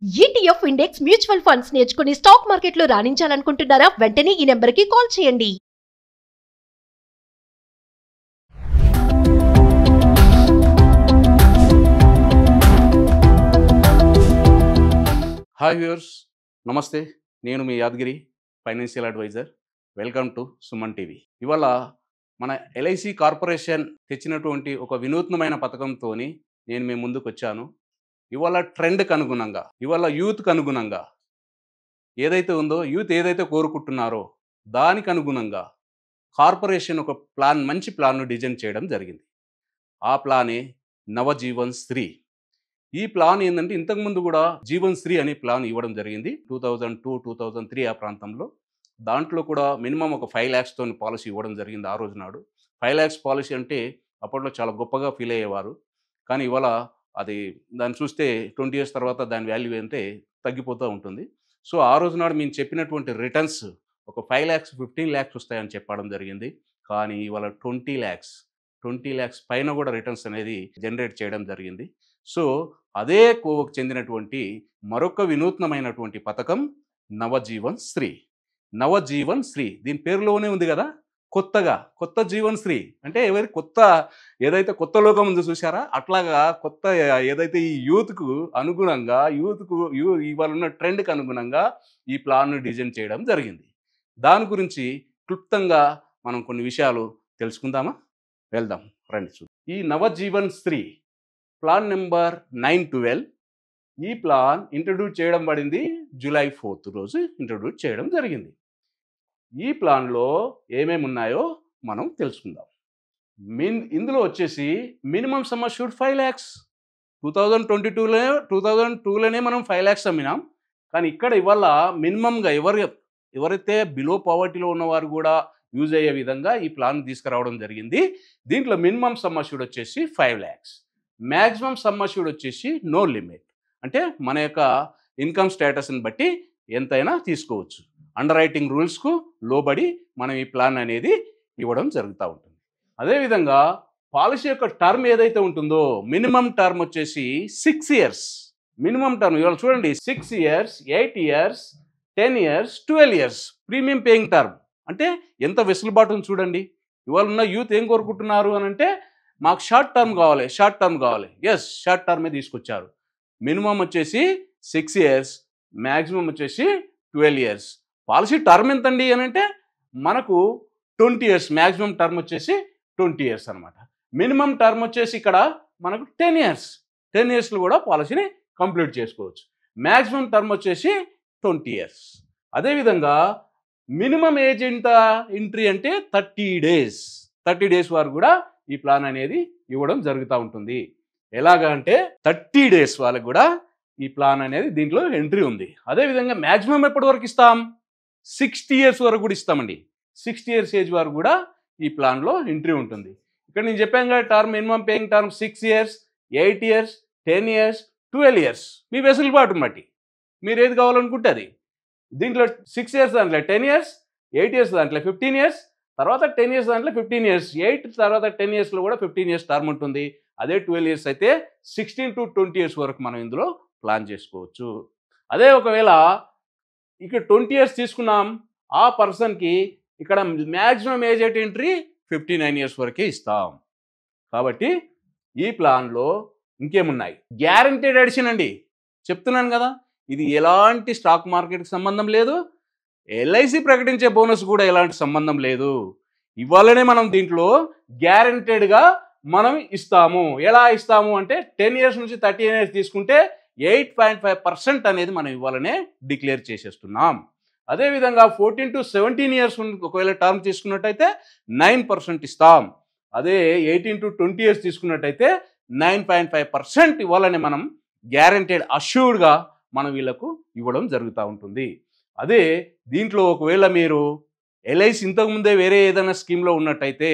ETF index mutual funds నేర్చుకుని stock మార్కెట్లో రాణించాలనుకుంటున్నారా? వెంటనే ఈ నెంబర్కి కాల్ చేయండి. హాయ్ వ్యూవర్స్, నమస్తే. నేను మీ Yadagiri, financial advisor. Welcome to Suman TV. ఇవాళ మన ఎల్ఐసి కార్పొరేషన్ తెచ్చినటువంటి ఒక వినూత్నమైన పథకంతో నేను మీ ముందుకు వచ్చాను. ఇవాళ ట్రెండ్కి అనుగుణంగా, ఇవాళ యూత్కి అనుగుణంగా ఏదైతే ఉందో, యూత్ ఏదైతే కోరుకుంటున్నారో దానికి అనుగుణంగా కార్పొరేషన్ ఒక మంచి ప్లాన్ను డిజైన్ చేయడం జరిగింది. ఆ ప్లానే నవజీవన్ శ్రీ. ఈ ప్లాన్ ఏంటంటే, ఇంతకుముందు కూడా జీవన్ శ్రీ అనే ప్లాన్ ఇవ్వడం జరిగింది 2002, 2003 ఆ ప్రాంతంలో. దాంట్లో కూడా మినిమం ఒక 5 lakhsతో పాలసీ ఇవ్వడం జరిగింది ఆ రోజు నాడు. 5 lakhs పాలసీ అంటే అప్పట్లో చాలా గొప్పగా ఫీల్ అయ్యేవారు. కానీ ఇవాళ అది దాన్ని చూస్తే 20 years తర్వాత దాని వాల్యూ అంటే తగ్గిపోతూ ఉంటుంది. సో ఆ రోజు నాడు మేము చెప్పినటువంటి రిటర్న్స్ ఒక 5 lakhs, 15 lakhs వస్తాయని చెప్పడం జరిగింది. కానీ ఇవాళ 20 lakhs పైన కూడా రిటర్న్స్ అనేది జనరేట్ చేయడం జరిగింది. సో అదే కోవకు చెందినటువంటి మరొక వినూత్నమైనటువంటి పథకం నవజీవన్ శ్రీ. నవజీవన్ శ్రీ దీని పేరులోనే ఉంది కదా, కొత్త జీవన్ శ్రీ అంటే ఏదైతే కొత్త లోకం ఉందో చూసారా, అట్లాగా కొత్త ఏదైతే ఈ యూత్కు అనుగుణంగా, ఇవాళ ఉన్న ట్రెండ్కి అనుగుణంగా ఈ ప్లాన్ను డిజైన్ చేయడం జరిగింది. దాని గురించి క్లుప్తంగా మనం కొన్ని విషయాలు తెలుసుకుందామా? వెళ్దాం, రండి చూద్దాం. ఈ నవజీవన్ శ్రీ ప్లాన్ నెంబర్ 912. ఈ ప్లాన్ ఇంట్రడ్యూస్ చేయడం పడింది July 4th రోజు ఇంట్రడ్యూస్ చేయడం జరిగింది. ఈ ప్లాన్లో ఏమేమి ఉన్నాయో మనం తెలుసుకుందాం. ఇందులో వచ్చేసి మినిమం సమ్ అష్యూర్డ్ 5 lakhs. 2022లోనే మనం 5 lakhs అమ్మినాం. కానీ ఇక్కడ ఇవాళ మినిమంగా ఎవరైతే బిలో పావర్టీలో ఉన్నవారు కూడా యూజ్ అయ్యే విధంగా ఈ ప్లాన్ తీసుకురావడం జరిగింది. దీంట్లో మినిమం సమ్ అష్యూర్డ్ వచ్చేసి 5 lakhs. మ్యాక్సిమం సమ్ అష్యూర్డ్ వచ్చేసి నో లిమిట్. అంటే మన యొక్క ఇన్కమ్ స్టేటస్ని బట్టి ఎంతైనా తీసుకోవచ్చు. అండర్ రైటింగ్ రూల్స్కు లోబడి మనం ఈ ప్లాన్ అనేది ఇవ్వడం జరుగుతూ ఉంటుంది. అదేవిధంగా పాలసీ యొక్క టర్మ్ ఏదైతే ఉంటుందో, మినిమం టర్మ్ వచ్చేసి 6 years. మినిమం టర్మ్ ఇవాళ చూడండి, 6 years, 8 years, 10 years, 12 years premium paying term. అంటే ఎంత వెసులుబాటును చూడండి. ఇవాళ ఉన్న యూత్ ఏం కోరుకుంటున్నారు అని అంటే, మాకు షార్ట్ టర్మ్ కావాలి. ఎస్, షార్ట్ టర్మే తీసుకొచ్చారు. మినిమం వచ్చేసి 6 years, మ్యాక్సిమం వచ్చేసి 12 years. పాలసీ టర్మ్ ఎంతండి అని అంటే మనకు 20 years, మ్యాక్సిమం టర్మ్ వచ్చేసి 20 years అనమాట. మినిమం టర్మ్ వచ్చేసి ఇక్కడ మనకు 10 years. 10 yearsలో కూడా పాలసీని కంప్లీట్ చేసుకోవచ్చు. మ్యాక్సిమం టర్మ్ వచ్చేసి 20 years. అదేవిధంగా మినిమం ఏజ్ ఎంట్రీ అంటే 30 days. 30 days వరకు కూడా ఈ ప్లాన్ అనేది ఇవ్వడం జరుగుతూ ఉంటుంది. ఎలాగా అంటే 30 days వాళ్ళకి కూడా ఈ ప్లాన్ అనేది దీంట్లో ఎంట్రీ ఉంది. అదేవిధంగా మ్యాక్సిమం ఎప్పటి వరకు ఇస్తాం? 60 years వరకు కూడా ఇస్తామండి. 60 years ఏజ్ వరకు కూడా ఈ ప్లాన్లో ఎంట్రీ ఉంటుంది. ఇక్కడ నేను చెప్పాను కదా, term minimum paying term 6 years, 8 years, 10 years, 12 years. మీ వెసులుబాటును బట్టి మీరు ఏది కావాలనుకుంటే అది. దీంట్లో 6 years దాంట్లో 10 years, 8 years దాంట్లో 15 years, తర్వాత 10 years దాంట్లో 15 years, 8 తర్వాత 10 yearsలో కూడా 15 years టర్మ్ ఉంటుంది. అదే 12 years అయితే 16 to 20 years వరకు మనం ఇందులో ప్లాన్ చేసుకోవచ్చు. అదే ఒకవేళ ఇక్కడ 20 years తీసుకున్నాం, ఆ పర్సన్కి ఇక్కడ maximum age at entry 59 years వరకే ఇస్తాం. కాబట్టి ఈ ప్లాన్లో ఇంకేమున్నాయి? గ్యారంటీడ్ ఎడిషన్ అండి. చెప్తున్నాను కదా, ఇది ఎలాంటి స్టాక్ మార్కెట్కి సంబంధం లేదు. ఎల్ఐసి ప్రకటించే బోనస్ కూడా ఎలాంటి సంబంధం లేదు. ఇవాళనే మనం దీంట్లో గ్యారంటీడ్గా మనం ఇస్తాము. ఎలా ఇస్తాము అంటే 10 years నుంచి 13 years తీసుకుంటే 8.5% అనేది మనం ఇవాళనే డిక్లేర్ చేసేస్తున్నాం. అదేవిధంగా 14 to 17 years ఒకవేళ టర్మ్ తీసుకున్నట్టయితే 9% ఇస్తాం. అదే 18 to 20 years తీసుకున్నట్టయితే 9.5% ఇవ్వాలని మనం గ్యారంటీడ్ అష్యూర్డ్గా మనం వీళ్ళకు ఇవ్వడం జరుగుతూ ఉంటుంది. అదే దీంట్లో ఒకవేళ మీరు ఎల్ఐసి ఇంతకుముందే వేరే ఏదైనా స్కీమ్లో ఉన్నట్టయితే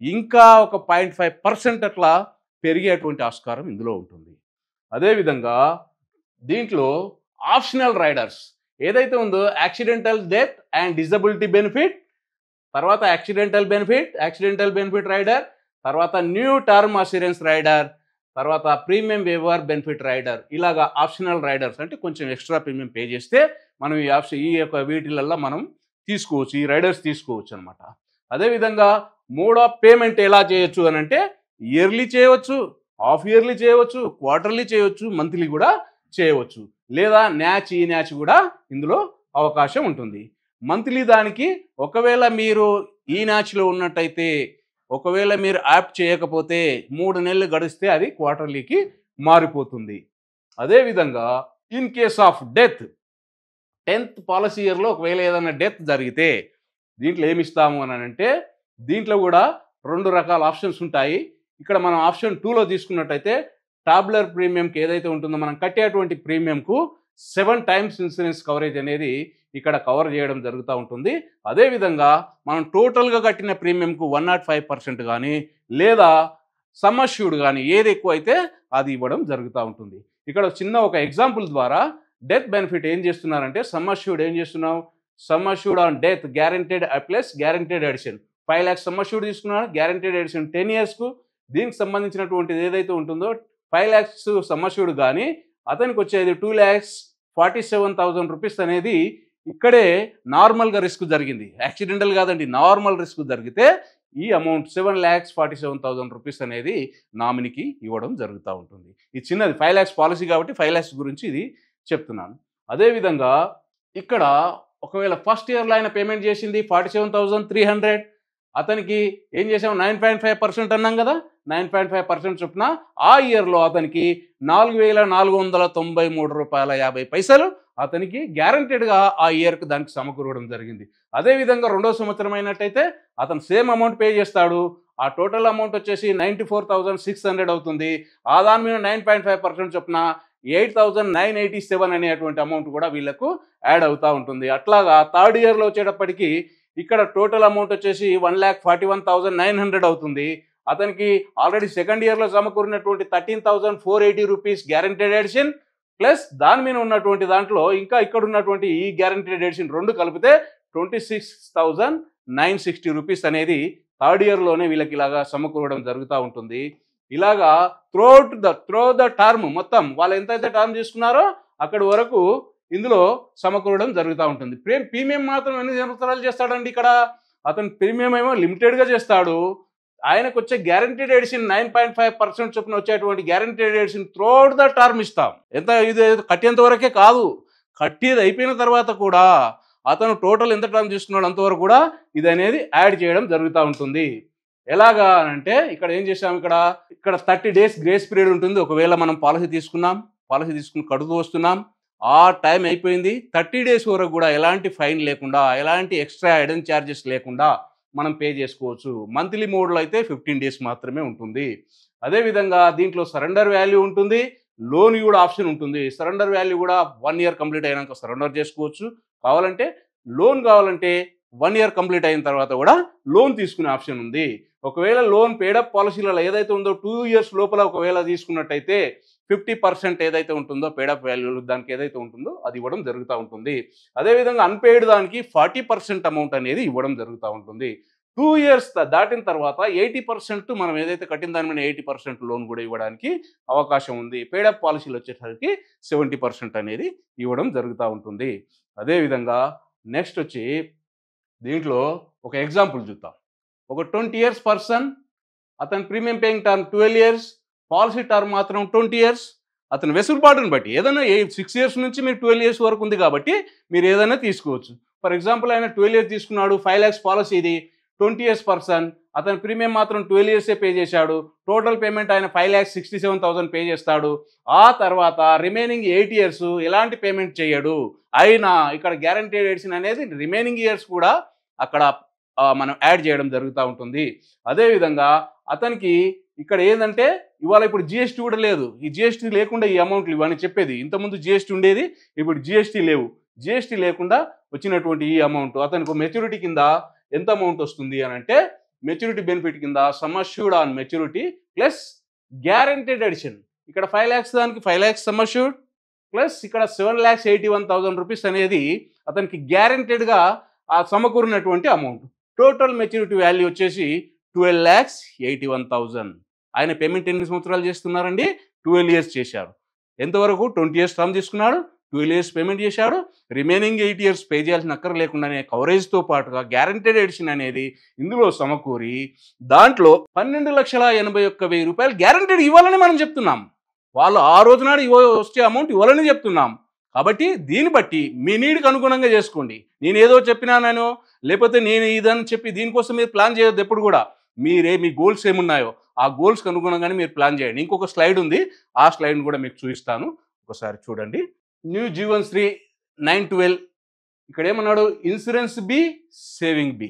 ఇంకా ఒక 0.5% అట్లా పెరిగేటువంటి ఆస్కారం ఇందులో ఉంటుంది. అదేవిధంగా దీంట్లో ఆప్షనల్ రైడర్స్ ఏదైతే ఉందో, accidental death and disability benefit, తర్వాత యాక్సిడెంటల్ బెనిఫిట్ రైడర్, తర్వాత న్యూ టర్మ్ అష్యూరెన్స్ రైడర్, తర్వాత ప్రీమియం వేవర్ బెనిఫిట్ రైడర్, ఇలాగా ఆప్షనల్ రైడర్స్ అంటే కొంచెం ఎక్స్ట్రా ప్రీమియం పే చేస్తే మనం ఈ యొక్క వీటిలల్లో మనం తీసుకోవచ్చు, ఈ రైడర్స్ తీసుకోవచ్చు అనమాట. అదేవిధంగా మోడ్ ఆఫ్ పేమెంట్ ఎలా చేయొచ్చు అని అంటే ఇయర్లీ చేయవచ్చు, హాఫ్ ఇయర్లీ చేయవచ్చు, క్వార్టర్లీ చేయవచ్చు, మంత్లీ కూడా చేయవచ్చు, లేదా ఈ న్యాచ్ కూడా ఇందులో అవకాశం ఉంటుంది. మంత్లీ దానికి ఒకవేళ మీరు ఈ న్యాచ్లో ఉన్నట్టయితే, ఒకవేళ మీరు యాప్ చేయకపోతే 3 నెలలు గడిస్తే అది క్వార్టర్లీకి మారిపోతుంది. అదేవిధంగా in case of death 10th policy ఇయర్లో ఒకవేళ ఏదైనా డెత్ జరిగితే దీంట్లో ఏమి ఇస్తాము అని అంటే దీంట్లో కూడా 2 రకాల ఆప్షన్స్ ఉంటాయి. ఇక్కడ మనం ఆప్షన్ 2లో తీసుకున్నట్టయితే టాబ్యులర్ ప్రీమియంకి ఏదైతే ఉంటుందో మనం కట్టేటువంటి ప్రీమియంకు 7 times ఇన్సూరెన్స్ కవరేజ్ అనేది ఇక్కడ కవర్ చేయడం జరుగుతూ ఉంటుంది. అదేవిధంగా మనం టోటల్గా కట్టిన ప్రీమియంకు 105% కానీ లేదా సమ్ అష్యూర్డ్ కానీ ఏది ఎక్కువ అయితే అది ఇవ్వడం జరుగుతూ ఉంటుంది. ఇక్కడ చిన్న ఒక ఎగ్జాంపుల్ ద్వారా డెత్ బెనిఫిట్ ఏం చేస్తున్నారంటే సమ్ అష్యూర్డ్ ఏం చేస్తున్నాం, sum assured on death guaranteed plus guaranteed addition 5 lakhs sum assured తీసుకున్నాడు, గ్యారెంటెడ్ ఎడిషన్ 10 yearsకు. దీనికి సంబంధించినటువంటిది ఏదైతే ఉంటుందో 5 lakhs సమ్ అష్యూర్డ్ కానీ అతనికి వచ్చేది 2,47,000 రూపీస్ అనేది ఇక్కడే నార్మల్గా రిస్క్ జరిగింది, యాక్సిడెంటల్ కాదండి, నార్మల్ రిస్క్ జరిగితే ఈ అమౌంట్ 7,47,000 రూపీస్ అనేది నామినీకి ఇవ్వడం జరుగుతూ ఉంటుంది. ఇది చిన్నది 5 lakhs పాలసీ కాబట్టి 5 lakhs గురించి ఇది చెప్తున్నాను. అదేవిధంగా ఇక్కడ ఒకవేళ ఫస్ట్ ఇయర్లో ఆయన పేమెంట్ చేసింది 47,300, అతనికి ఏం చేసాం 9.5% అన్నాం కదా, 9.5% చొప్పున ఆ ఇయర్లో అతనికి 4,493 రూపాయల 50 పైసలు అతనికి గ్యారంటెడ్గా ఆ ఇయర్కి దానికి సమకూరడం జరిగింది. అదేవిధంగా 2వ సంవత్సరం అయినట్టయితే అతను సేమ్ అమౌంట్ పే చేస్తాడు, ఆ టోటల్ అమౌంట్ వచ్చేసి 94,600 అవుతుంది. ఆ దాని మీద 9.5% చొప్పున 8,987 అనేటువంటి అమౌంట్ కూడా వీళ్ళకు యాడ్ అవుతూ ఉంటుంది. అట్లాగా థర్డ్ ఇయర్లో వచ్చేటప్పటికి ఇక్కడ టోటల్ అమౌంట్ వచ్చేసి 1,41,900 అవుతుంది. అతనికి ఆల్రెడీ సెకండ్ ఇయర్లో సమకూరినటువంటి 13,480 రూపీస్ గ్యారెంటెడ్ ఎడిషన్ ప్లస్ దాని మీద ఉన్నటువంటి దాంట్లో ఇంకా ఇక్కడ ఉన్నటువంటి ఈ గ్యారెంటెడ్ ఎడిషన్ 2 కలిపితే 26,960 రూపీస్ అనేది థర్డ్ ఇయర్లోనే వీళ్ళకి ఇలాగా సమకూరడం జరుగుతూ ఉంటుంది. ఇలాగా త్రో ద టర్మ్ మొత్తం వాళ్ళు ఎంతైతే టర్మ్ తీసుకున్నారో అక్కడి వరకు ఇందులో సమకూరడం జరుగుతూ ఉంటుంది. ప్రీమియం మాత్రం ఎన్ని సంవత్సరాలు చేస్తాడండి ఇక్కడ, అతను ప్రీమియం ఏమో లిమిటెడ్గా చేస్తాడు, ఆయనకు వచ్చే గ్యారంటీడ్ ఎడిషన్ 9.5% చొప్పున వచ్చేటువంటి guaranteed addition throughout the term ఇస్తాం. ఎంత ఇది కట్టేంత వరకే కాదు, కట్టేది అయిపోయిన తర్వాత కూడా అతను టోటల్ ఎంత టర్మ్ తీసుకున్నాడు అంతవరకు కూడా ఇది అనేది యాడ్ చేయడం జరుగుతూ ఉంటుంది. ఎలాగా అంటే ఇక్కడ ఏం చేసాం, ఇక్కడ 30 days గ్రేస్ పీరియడ్ ఉంటుంది. ఒకవేళ మనం పాలసీ తీసుకుని కడుతూ వస్తున్నాం, ఆ టైం అయిపోయింది, 30 days వరకు కూడా ఎలాంటి ఫైన్ లేకుండా ఎలాంటి ఎక్స్ట్రా ఐడెన్ ఛార్జెస్ లేకుండా మనం పే చేసుకోవచ్చు. మంత్లీ మోడ్లో అయితే 15 days మాత్రమే ఉంటుంది. అదేవిధంగా దీంట్లో సరెండర్ వాల్యూ ఉంటుంది, లోన్ కూడా ఆప్షన్ ఉంటుంది. సరెండర్ వాల్యూ కూడా 1 year కంప్లీట్ అయినాక సరెండర్ చేసుకోవచ్చు, లోన్ కావాలంటే 1 year కంప్లీట్ అయిన తర్వాత కూడా లోన్ తీసుకునే ఆప్షన్ ఉంది. ఒకవేళ లోన్ పేడప్ పాలసీలలో ఏదైతే ఉందో 2 years లోపల ఒకవేళ తీసుకున్నట్టయితే 50% ఏదైతే ఉంటుందో పేడప్ వాల్యూ దానికి ఏదైతే ఉంటుందో అది ఇవ్వడం జరుగుతూ ఉంటుంది. అదేవిధంగా అన్పెయిడ్ దానికి 40% అమౌంట్ అనేది ఇవ్వడం జరుగుతూ ఉంటుంది. 2 years దాటిన తర్వాత 80% మనం ఏదైతే కట్టిన దాని మీద 80% లోన్ కూడా ఇవ్వడానికి అవకాశం ఉంది. పేడప్ పాలసీలు వచ్చేసరికి 70% అనేది ఇవ్వడం జరుగుతూ ఉంటుంది. అదేవిధంగా నెక్స్ట్ వచ్చి దీంట్లో ఒక ఎగ్జాంపుల్ చూద్దాం. ఒక 20 years పర్సన్, అతని premium paying term 12 years, policy term మాత్రం 20 years. అతని వెసులుబాటును బట్టి ఏదైనా 6 years నుంచి మీరు 12 years వరకు ఉంది కాబట్టి మీరు ఏదైనా తీసుకోవచ్చు. ఫర్ ఎగ్జాంపుల్ ఆయన 12 years తీసుకున్నాడు, 5 lakhs పాలసీ, ఇది 20 years పర్సన్, అతని ప్రీమియం మాత్రం 12 years పే చేశాడు, టోటల్ పేమెంట్ ఆయన 5,67,000 పే చేస్తాడు. ఆ తర్వాత రిమైనింగ్ 8 years ఎలాంటి పేమెంట్ చేయడు, అయినా ఇక్కడ గ్యారంటీడ్ ఎడిషన్ అనేది రిమైనింగ్ ఇయర్స్ కూడా అక్కడ మనం యాడ్ చేయడం జరుగుతూ ఉంటుంది. అదేవిధంగా అతనికి ఇక్కడ ఏంటంటే ఇవాళ ఇప్పుడు జిఎస్టీ కూడా లేదు, ఈ జిఎస్టీ లేకుండా ఈ అమౌంట్లు ఇవన్నీ చెప్పేది. ఇంతకుముందు జిఎస్టీ ఉండేది, ఇప్పుడు జిఎస్టీ లేవు. జిఎస్టీ లేకుండా వచ్చినటువంటి ఈ అమౌంట్ అతనికి మెచ్యూరిటీ కింద ఎంత అమౌంట్ వస్తుంది అని అంటే మెచ్యూరిటీ బెనిఫిట్ కింద sum assured on maturity plus guaranteed addition, ఇక్కడ 5 lakhs దానికి 5 lakhs సమ్ అష్యూర్డ్ ప్లస్ ఇక్కడ 7,81,000 రూపీస్ అనేది అతనికి గ్యారంటీడ్గా ఆ సమకూరినటువంటి అమౌంట్. టోటల్ మెచ్యూరిటీ వాల్యూ వచ్చేసి 12,81,000. ఆయన పేమెంట్ ఎన్ని సంవత్సరాలు చేస్తున్నారండి? 12 years చేశారు. ఎంతవరకు? 20 years టర్మ్ తీసుకున్నాడు, 12 years పేమెంట్ చేశాడు, రిమైనింగ్ 8 years పే చేయాల్సిన అక్కర లేకుండానే కవరేజ్తో పాటుగా గ్యారంటెడ్ ఎడిషన్ అనేది ఇందులో సమకూరి దాంట్లో 12,81,000 రూపాయలు గ్యారంటెడ్ ఇవ్వాలని మనం చెప్తున్నాం. వాళ్ళు ఆ రోజు నాడు వచ్చే అమౌంట్ ఇవ్వాలని చెప్తున్నాం. కాబట్టి దీన్ని బట్టి మీ నీడ్కి అనుగుణంగా చేసుకోండి. నేను ఏదో చెప్పినానో లేకపోతే నేను ఇదని చెప్పి దీనికోసం మీరు ప్లాన్ చేయొద్దు. ఎప్పుడు కూడా మీ గోల్స్ ఏమున్నాయో ఆ గోల్స్కి అనుగుణంగానే మీరు ప్లాన్ చేయండి. ఇంకొక స్లైడ్ ఉంది, ఆ స్లైడ్ని కూడా మీకు చూపిస్తాను, ఒకసారి చూడండి. న్యూ జీవన్ శ్రీ 912 ఇక్కడ ఏమన్నాడు? Insurance B, saving B.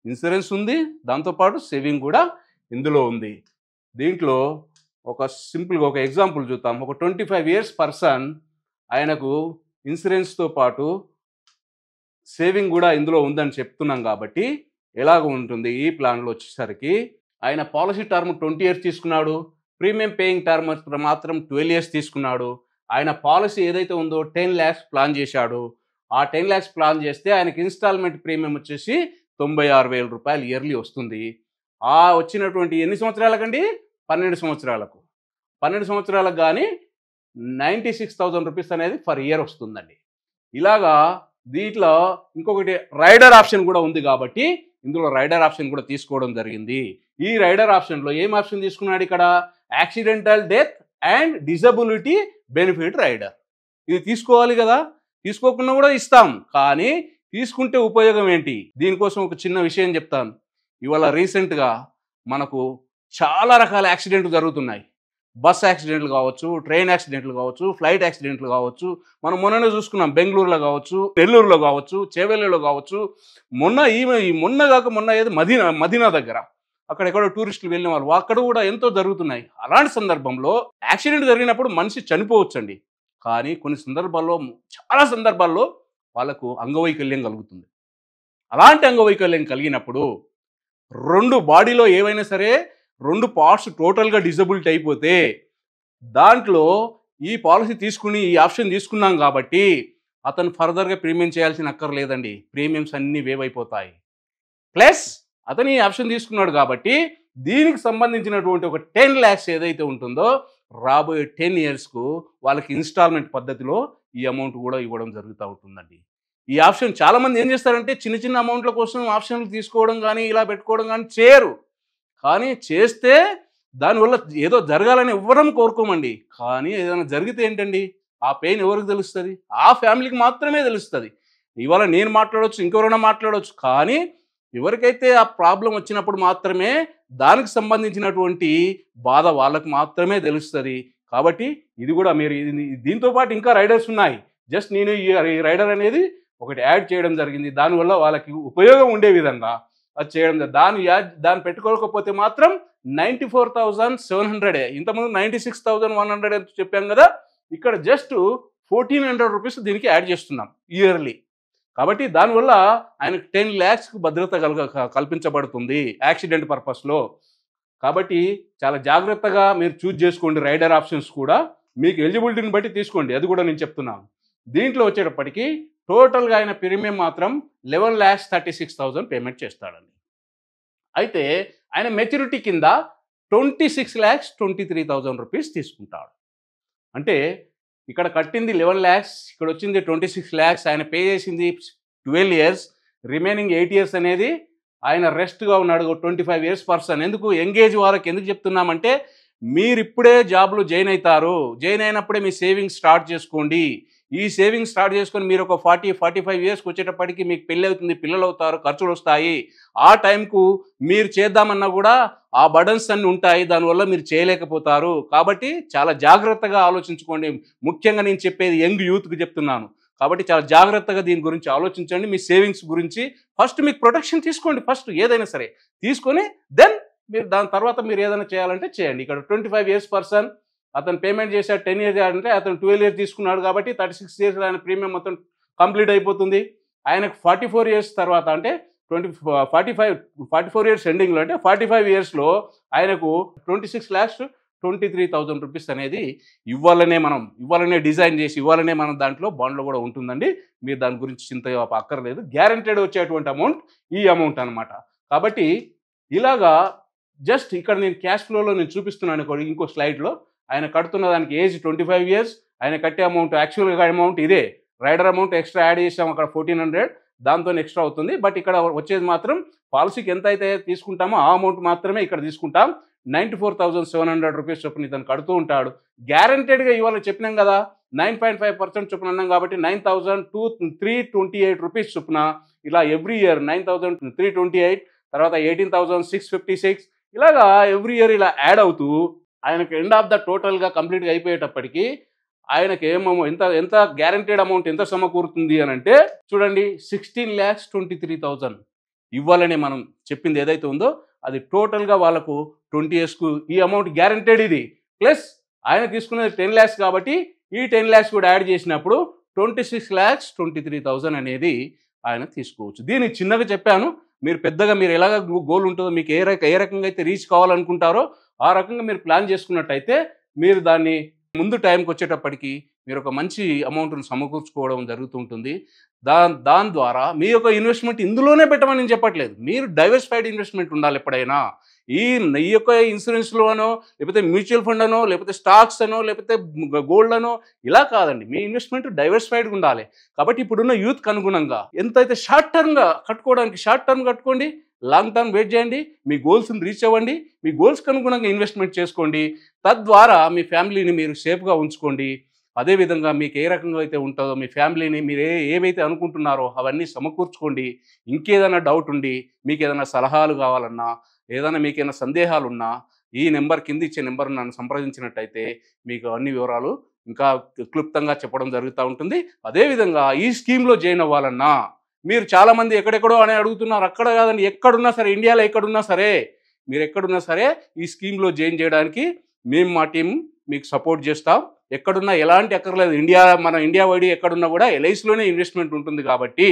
Insurance ఉంది, దాంతోపాటు సేవింగ్ కూడా ఇందులో ఉంది. దీంట్లో ఒక సింపుల్గా ఒక ఎగ్జాంపుల్ చూద్దాం. ఒక 25 years పర్సన్, ఆయనకు ఇన్సూరెన్స్తో పాటు సేవింగ్ కూడా ఇందులో ఉందని చెప్తున్నాం. కాబట్టి ఎలాగ ఉంటుంది ఈ ప్లాన్లో వచ్చేసరికి, ఆయన పాలసీ టర్మ్ 20 years తీసుకున్నాడు, ప్రీమియం పేయింగ్ టర్మ్ మాత్రం 12 years తీసుకున్నాడు. ఆయన పాలసీ ఏదైతే ఉందో 10 lakhs ప్లాన్ చేశాడు. ఆ 10 lakhs ప్లాన్ చేస్తే ఆయనకి ఇన్స్టాల్మెంట్ ప్రీమియం వచ్చేసి 96,000 రూపాయలు ఇయర్లీ వస్తుంది. ఆ వచ్చినటువంటి ఎన్ని సంవత్సరాలకండి? 12 సంవత్సరాలకు. 12 సంవత్సరాలకు కానీ 96,000 రూపీస్ అనేది ఫర్ ఇయర్ వస్తుందండి. ఇలాగా దీంట్లో ఇంకొకటి రైడర్ ఆప్షన్ కూడా ఉంది. కాబట్టి ఇందులో రైడర్ ఆప్షన్ కూడా తీసుకోవడం జరిగింది. ఈ రైడర్ ఆప్షన్లో ఏం ఆప్షన్ తీసుకున్నాడు ఇక్కడ? Accidental death and disability benefit rider. ఇది తీసుకోవాలి కదా, తీసుకోకుండా కూడా ఇస్తాం. కానీ తీసుకుంటే ఉపయోగం ఏంటి? దీనికోసం ఒక చిన్న విషయం చెప్తాను. ఇవాళ రీసెంట్గా మనకు చాలా రకాల యాక్సిడెంట్లు జరుగుతున్నాయి. బస్ యాక్సిడెంట్లు కావచ్చు, ట్రైన్ యాక్సిడెంట్లు కావచ్చు, ఫ్లైట్ యాక్సిడెంట్లు కావచ్చు. మనం మొన్ననే చూసుకున్నాం, బెంగళూరులో కావచ్చు, నెల్లూరులో కావచ్చు, చేవెళ్ళలో కావచ్చు. మొన్న కాక మొన్న ఏదో మదీనా దగ్గర అక్కడెక్కడో టూరిస్టులు వెళ్ళిన వాళ్ళు అక్కడ కూడా ఎంతో జరుగుతున్నాయి. అలాంటి సందర్భంలో యాక్సిడెంట్ జరిగినప్పుడు మనిషి చనిపోవచ్చండి. కానీ కొన్ని సందర్భాల్లో, చాలా సందర్భాల్లో వాళ్ళకు అంగవైకల్యం కలుగుతుంది. అలాంటి అంగవైకల్యం కలిగినప్పుడు బాడీలో ఏవైనా సరే 2 parts టోటల్గా డిజబిలిటీ అయిపోతే దాంట్లో ఈ పాలసీ తీసుకుని ఈ ఆప్షన్ తీసుకున్నాం కాబట్టి అతను ఫర్దర్గా ప్రీమియం చేయాల్సిన అక్కర్లేదండి. ప్రీమియమ్స్ అన్నీ వేవ్ అయిపోతాయి. ప్లస్ అతను ఈ ఆప్షన్ తీసుకున్నాడు కాబట్టి దీనికి సంబంధించినటువంటి ఒక 10 lakhs ఏదైతే ఉంటుందో రాబోయే 10 yearsకు వాళ్ళకి ఇన్స్టాల్మెంట్ పద్ధతిలో ఈ అమౌంట్ కూడా ఇవ్వడం జరుగుతూ ఉంటుందండి. ఈ ఆప్షన్ చాలామంది ఏం చేస్తారంటే చిన్న చిన్న అమౌంట్ల కోసం ఆప్షన్లు తీసుకోవడం కానీ ఇలా పెట్టుకోవడం కానీ చేయరు. కానీ చేస్తే దానివల్ల ఏదో జరగాలని ఎవ్వరం కోరుకోమండి. కానీ ఏదైనా జరిగితే ఏంటండి, ఆ పెయిన్ ఎవరికి తెలుస్తుంది? ఆ ఫ్యామిలీకి మాత్రమే తెలుస్తుంది. ఇవాళ నేను మాట్లాడవచ్చు, ఇంకెవరైనా మాట్లాడవచ్చు. కానీ ఎవరికైతే ఆ ప్రాబ్లం వచ్చినప్పుడు మాత్రమే దానికి సంబంధించినటువంటి బాధ వాళ్ళకు మాత్రమే తెలుస్తుంది. కాబట్టి ఇది కూడా మీరు దీంతో పాటు ఇంకా రైడర్స్ ఉన్నాయి. జస్ట్ నేను ఈ రైడర్ అనేది ఒకటి యాడ్ చేయడం జరిగింది. దానివల్ల వాళ్ళకి ఉపయోగం ఉండే విధంగా అది చేయడం. దాన్ని పెట్టుకోకపోతే మాత్రం 94,700. ఇంతకుముందు 96,100 అని చెప్పాం కదా, ఇక్కడ జస్ట్ 1,400 రూపీస్ దీనికి యాడ్ చేస్తున్నాం ఇయర్లీ. కాబట్టి దానివల్ల ఆయనకు 10 lakhs భద్రత కల్పించబడుతుంది యాక్సిడెంట్ పర్పస్లో. కాబట్టి చాలా జాగ్రత్తగా మీరు చూజ్ చేసుకోండి. రైడర్ ఆప్షన్స్ కూడా మీకు ఎలిజిబిలిటీని బట్టి తీసుకోండి. అది కూడా నేను చెప్తున్నాను. దీంట్లో వచ్చేటప్పటికి టోటల్గా ఆయన ప్రీమియం మాత్రం 11,36,000 పేమెంట్ చేస్తాడండి. అయితే ఆయన మెచ్యూరిటీ కింద 26,23,000 రూపీస్ తీసుకుంటాడు. అంటే ఇక్కడ కట్టింది 11 lakhs, ఇక్కడ వచ్చింది 26 lakhs. ఆయన పే చేసింది 12 years, రిమైనింగ్ 8 years అనేది ఆయన రెస్ట్గా ఉన్నాడు. 25 years పర్సన్. ఎందుకు ఎంగేజ్ వారికి ఎందుకు చెప్తున్నామంటే, మీరు ఇప్పుడే జాబ్లో జాయిన్ అవుతారు. జాయిన్ అయినప్పుడే మీ సేవింగ్స్ స్టార్ట్ చేసుకోండి. ఈ సేవింగ్స్ స్టార్ట్ చేసుకొని మీరు ఒక 40-45 yearsకి వచ్చేటప్పటికి మీకు పెళ్ళి అవుతుంది, పిల్లలు అవుతారు, ఖర్చులు వస్తాయి. ఆ టైంకు మీరు చేద్దామన్నా కూడా ఆ బర్డన్స్ అన్నీ ఉంటాయి. దానివల్ల మీరు చేయలేకపోతారు. కాబట్టి చాలా జాగ్రత్తగా ఆలోచించుకోండి. ముఖ్యంగా నేను చెప్పేది యంగ్ యూత్కి చెప్తున్నాను. కాబట్టి చాలా జాగ్రత్తగా దీని గురించి ఆలోచించండి. మీ సేవింగ్స్ గురించి ఫస్ట్ మీకు ప్రొటెక్షన్ తీసుకోండి. ఫస్ట్ ఏదైనా సరే తీసుకొని దెన్ మీరు దాని తర్వాత మీరు ఏదైనా చేయాలంటే చేయండి. ఇక్కడ 25 years పర్సన్ అతను పేమెంట్ చేశాడు. 10 years అంటే అతను 12 years తీసుకున్నాడు కాబట్టి 36 years ఆయన ప్రీమియం మొత్తం కంప్లీట్ అయిపోతుంది. ఆయనకు 44 years తర్వాత అంటే 44 years ఎండింగ్లో అంటే 45 yearsలో ఆయనకు 26,23,000 రూపీస్ అనేది ఇవ్వాలనే డిజైన్ చేసి ఇవ్వాలనే మనం దాంట్లో బాండ్లో కూడా ఉంటుందండి. మీరు దాని గురించి చింత అక్కర్లేదు. గ్యారంటెడ్ వచ్చేటువంటి అమౌంట్ ఈ అమౌంట్ అనమాట. కాబట్టి ఇలాగా జస్ట్ ఇక్కడ నేను క్యాష్ ఫ్లోలో నేను చూపిస్తున్నాను ఇంకో స్లైడ్లో. ఆయన కడుతున్న దానికి ఏజ్ 25 years, ఆయన కట్టే అమౌంట్ యాక్చువల్గా అమౌంట్ ఇదే, రైడర్ అమౌంట్ ఎక్స్ట్రా యాడ్ చేసాం అక్కడ 1400, దాంతో ఎక్స్ట్రా అవుతుంది. బట్ ఇక్కడ వచ్చేది మాత్రం పాలసీకి ఎంత అయితే తీసుకుంటామో ఆ అమౌంట్ మాత్రమే ఇక్కడ తీసుకుంటాం. 94,700 రూపీస్ చొప్పున ఇతను కడుతూ ఉంటాడు. గ్యారంటెడ్గా ఇవాళ చెప్పినాం కదా 9.5% చొప్పున అన్నాం కాబట్టి 9,328 రూపీస్ చొప్పున ఇలా ఎవ్రీ ఇయర్ 9,328, తర్వాత 18,656 ఇలాగా ఎవ్రీ ఇయర్ ఇలా యాడ్ అవుతూ ఆయనకు ఎండ్ ఆఫ్ ద టోటల్గా కంప్లీట్గా అయిపోయేటప్పటికి ఆయనకి ఎంత ఎంత గ్యారంటెడ్ అమౌంట్ ఎంత సమకూరుతుంది అని అంటే చూడండి, 16,23,000 ఇవ్వాలని మనం చెప్పింది ఏదైతే ఉందో అది టోటల్గా వాళ్ళకు 20 yearsకు ఈ అమౌంట్ గ్యారంటెడ్ ఇది. ప్లస్ ఆయన తీసుకునేది 10 lakhs కాబట్టి ఈ 10 lakhs కూడా యాడ్ చేసినప్పుడు 26,23,000 అనేది ఆయన తీసుకోవచ్చు. దీన్ని చిన్నగా చెప్పాను, మీరు పెద్దగా మీరు ఎలాగ గోల్ ఉంటుందో మీకు ఏ రకంగా అయితే రీచ్ కావాలనుకుంటారో ఆ రకంగా మీరు ప్లాన్ చేసుకున్నట్టయితే మీరు దాన్ని ముందు టైంకి వచ్చేటప్పటికి మీరు ఒక మంచి అమౌంట్ను సమకూర్చుకోవడం జరుగుతుంటుంది. దాని ద్వారా మీ యొక్క ఇన్వెస్ట్మెంట్ ఇందులోనే పెట్టమని నేను చెప్పట్లేదు, మీరు డైవర్సిఫైడ్ ఇన్వెస్ట్మెంట్ ఉండాలి ఎప్పుడైనా. ఈ యొక్క ఇన్సూరెన్స్లోనో లేకపోతే మ్యూచువల్ ఫండ్ అనో లేకపోతే స్టాక్స్ అనో లేకపోతే గోల్డ్ అనో ఇలా కాదండి, మీ ఇన్వెస్ట్మెంట్ డైవర్సిఫైడ్గా ఉండాలి. కాబట్టి ఇప్పుడున్న యూత్కి అనుగుణంగా ఎంతైతే షార్ట్ టర్మ్గా కట్టుకోవడానికి షార్ట్ టర్మ్ కట్టుకోండి, లాంగ్ టర్మ్ వెయిట్ చేయండి, మీ గోల్స్ని రీచ్ అవ్వండి, మీ గోల్స్కి అనుగుణంగా ఇన్వెస్ట్మెంట్ చేసుకోండి. తద్వారా మీ ఫ్యామిలీని మీరు సేఫ్గా ఉంచుకోండి. అదేవిధంగా మీకు ఏ రకంగా అయితే ఉంటుందో మీ ఫ్యామిలీని మీరు ఏవైతే అనుకుంటున్నారో అవన్నీ సమకూర్చుకోండి. ఇంకేదైనా డౌట్ ఉండి మీకు ఏదైనా సలహాలు కావాలన్నా ఏదైనా మీకేమైనా సందేహాలు ఉన్నా ఈ నెంబర్ కింద ఇచ్చే నెంబర్ నన్ను సంప్రదించినట్టయితే మీకు అన్ని వివరాలు ఇంకా క్లుప్తంగా చెప్పడం జరుగుతూ ఉంటుంది. అదేవిధంగా ఈ స్కీమ్లో జాయిన్ అవ్వాలన్నా మీరు చాలామంది ఎక్కడెక్కడో అని అడుగుతున్నారు, అక్కడ కాదండి, ఎక్కడున్నా సరే ఇండియాలో ఎక్కడున్నా సరే మీరు ఎక్కడున్నా సరే ఈ స్కీమ్లో జాయిన్ చేయడానికి మేము మా టీం మీకు సపోర్ట్ చేస్తాం. ఎక్కడున్నా ఎలాంటి అక్కర్లేదు, మన ఇండియా వైడ్ ఎక్కడున్నా కూడా ఎల్ఐసిలోనే ఇన్వెస్ట్మెంట్ ఉంటుంది కాబట్టి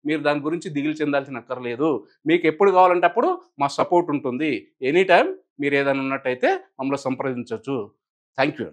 మీరు దాని గురించి దిగులు చెందాల్సిన అక్కర్లేదు. మీకు ఎప్పుడు కావాలంటే అప్పుడు మా సపోర్ట్ ఉంటుంది. ఎనీ టైం మీరు ఏదైనా ఉన్నట్టయితే మమ్మల్ని సంప్రదించవచ్చు. Thank you.